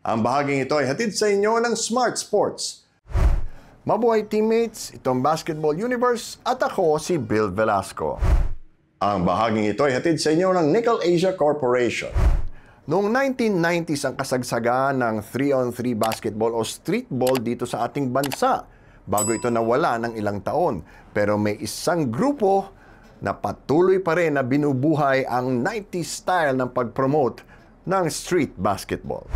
Ang bahaging ito ay hatid sa inyo ng Smart Sports. Mabuhay teammates, itong Basketball Universe at ako si Bill Velasco. Ang bahaging ito ay hatid sa inyo ng Nickel Asia Corporation. Noong 1990s ang kasagsagan ng 3-on-3 basketball o streetball dito sa ating bansa. Bago ito nawala ng ilang taon. Pero may isang grupo na patuloy pa rin na binubuhay ang 90s style ng pag-promote ng street basketball.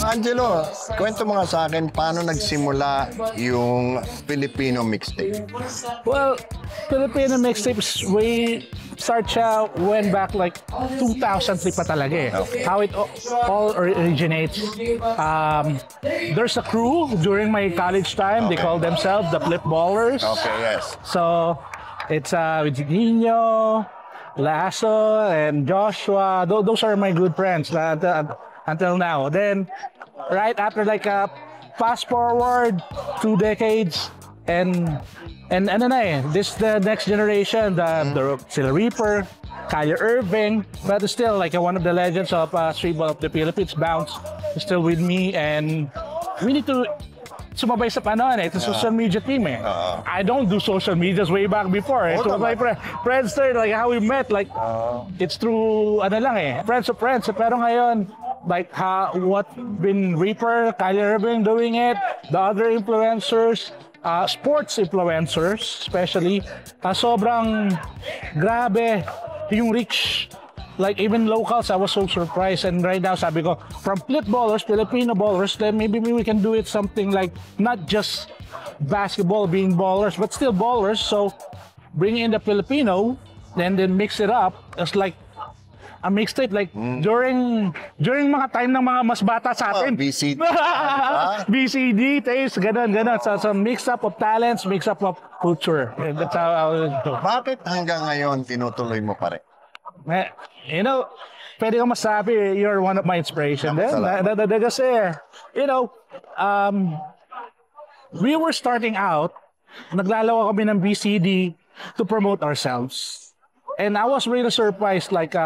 Angelo, kwento mo nga sa akin paano nagsimula yung Filipino mixtape? Well, Filipino mixtapes, we start siya when back like 2003 pa talaga eh. Okay. How it all originates. There's a crew during my college time. They call themselves the Flip Ballers. Okay, yes. So, it's with Nino, Lasso, and Joshua. Those are my good friends until now. Then, right after like fast forward 2 decades, and ano na eh, this the next generation, the sila Reaper, Kyle Irving, but still like one of the legends of streetball of the Philippines, Bounce, is still with me, and we need to sumabay sa panon eh, it's a social media team eh. I don't do social medias way back before eh. So my Friendster, like how we met, like it's through ano lang eh, friends of friends. Pero ngayon, like what been Reaper, Kyle Irving doing it, the other influencers, sports influencers especially, sobrang grabe yung reach. Like even locals, I was so surprised, and right now sabi ko, from Flip Ballers, Filipino ballers, then maybe we can do it something like not just basketball being ballers, but still ballers. So bring in the Filipino, and then mix it up as like a mixtape, like during mga time ng mga mas bata sa atin. BCD. BCD, taste, ganun. So mix up of talents, mix up of culture. And that's how I will do. Bakit hanggang ngayon tinutuloy mo pa rin? You know, pwede ko masabi, you're one of my inspiration din. Kasi, you know, we were starting out, naglalawa kami ng BCD to promote ourselves. And I was really surprised, like,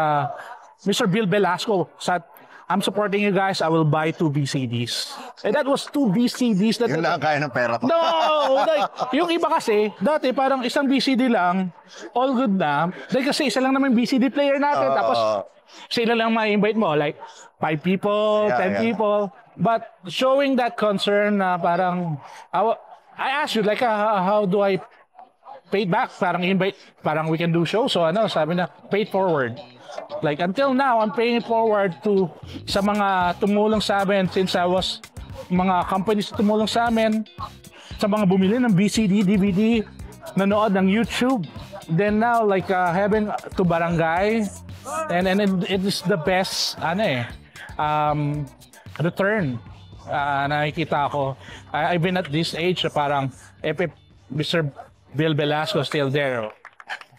Mr. Bill Velasco said, I'm supporting you guys, I will buy 2 BCDs. And that was 2 BCDs. That Yun lang kaya ng pera ko. No! Like, yung iba kasi, dati parang isang BCD lang, all good na. Dahil kasi isa lang naman BCD player natin. Tapos, sila lang ma-invite mo. Like, 5 people, 10 people. But showing that concern na parang, I asked you, like, how do I pay back? Parang invite, parang we can do show. So ano, sabi na, pay it forward. Like until now, I'm paying it forward to sa mga tumulong sa amin since I was mga companies tumulong sa amin, sa mga bumili ng BCD, DVD, nanood ng YouTube. Then now, like having to barangay, and it is the best return nakikita ko. I've been at this age na parang if Mr. Bill Velasco still there,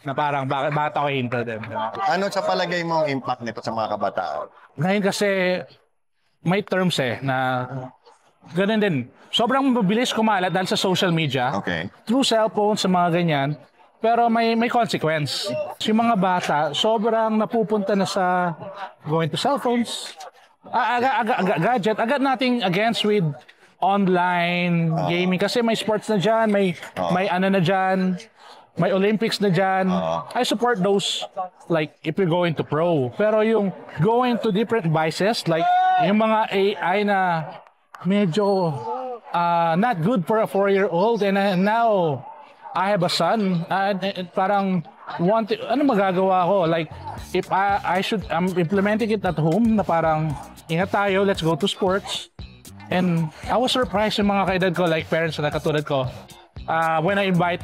na parang bakit ako hinto din. Ano sa palagay mo ang impact nito sa mga kabataan? Ngayon kasi may terms eh na ganun din. Sobrang mabilis kumalat dahil sa social media. Okay. Through cellphones sa mga ganyan. Pero may consequence. Yung mga bata, sobrang napupunta na sa going to cellphones. Gadget. I got nothing against with online gaming kasi may sports na dyan, may ano na dyan, may Olympics na dyan. I support those, like, if you're going to pro. Pero yung going to different vices, like, yung mga AI na medyo not good for a 4-year-old, and now, I have a son, parang, ano magagawa ko? Like, if I'm implementing it at home, na parang, ingat tayo, let's go to sports. And I was surprised yung mga kaedad ko, like parents na katulad ko, when I invite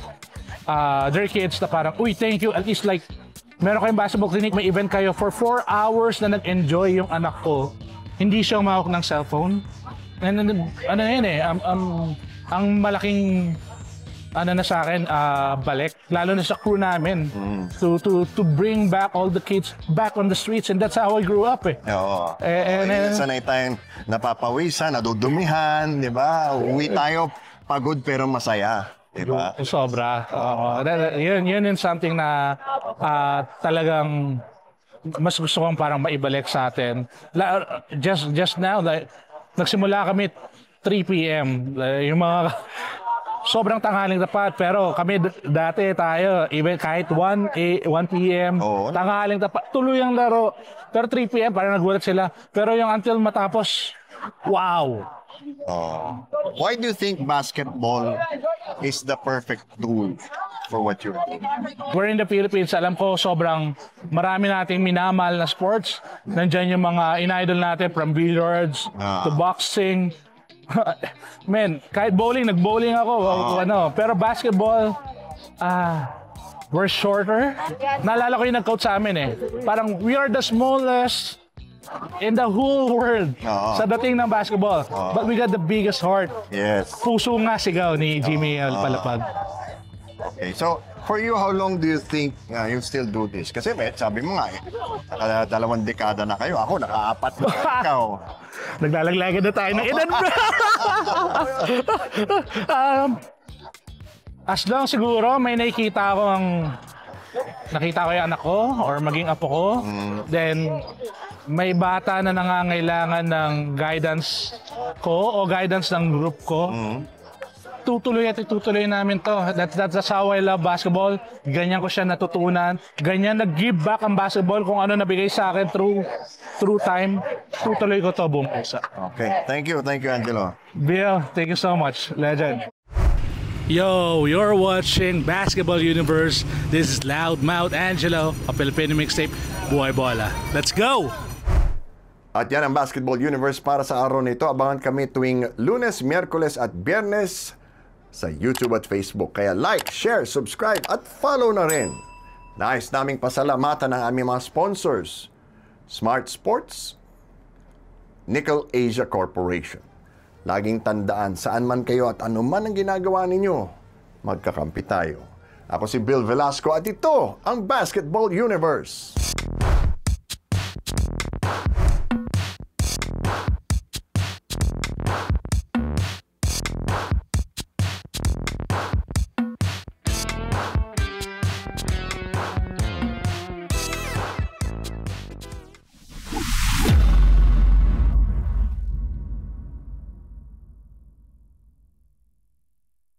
their kids na parang, uy, thank you, at least like, meron kayong basketball clinic, may event kayo for 4 hours na nag-enjoy yung anak ko. Hindi siya umawak ng cellphone. And ano yun eh, ang malaking ano na sa akin, balik, lalo na sa crew namin, to bring back all the kids back on the streets, and that's how I grew up eh. Oo. Sanay tayong napapawisan, nadudumihan, di ba? Uwi tayo, pagod pero masaya. Diba? Sobra. Yun yung something na talagang mas gusto kong parang maibalik sa atin. Just now, like, nagsimula kami 3 p.m. Yung mga sobrang tanghaling tapat, pero kami dati tayo, even kahit 1 p.m. Oo. Tanghaling tapat, tuloy ang laro. Pero 3 p.m. parang nagulat sila. Pero yung until matapos, wow! Why do you think basketball is the perfect tool for what you're doing? We're in the Philippines, alam ko sobrang marami nating minamahal na sports. Nandyan yung mga in-idol natin from billiards to boxing. Men, kahit bowling, nag-bowling ako. Pero basketball, we're shorter. Naalala ko yung nag-coach sa amin eh. Parang we are the smallest in the whole world sa dating ng basketball. But we got the biggest heart. Yes. Puso nga sigaw ni Jimmy Palapag. Okay, so for you, how long do you think you still do this? Kasi sabi mo nga dalawang dekada na kayo. Ako, naka-4 na ikaw. Naglalaglagan na tayo ng edad. As long siguro may nakita ko yung anak ko or maging apo ko, then may bata na nangangailangan ng guidance ko o guidance ng group ko, tutuloy namin to. That's how I love basketball. Ganyan ko siya natutunan. Ganyan nag-give back ang basketball kung ano nabigay sa akin through time. Tutuloy ko to buong pusa. Okay, thank you, Angelo. Bill, thank you so much. Legend. Yo, you're watching Basketball Universe. This is Loudmouth Angelo, a Filipino mixtape, Buhay Bola. Let's go! At yan ang Basketball Universe para sa araw nito. Abangan kami tuwing Lunes, Miyerkules at Biyernes sa YouTube at Facebook. Kaya like, share, subscribe at follow na rin. Nais naming pasalamatan ang aming mga sponsors. Smart Sports, Nickel Asia Corporation. Laging tandaan, saan man kayo at ano man ang ginagawa ninyo, magkakampi tayo. Ako si Bill Velasco at ito ang Basketball Universe.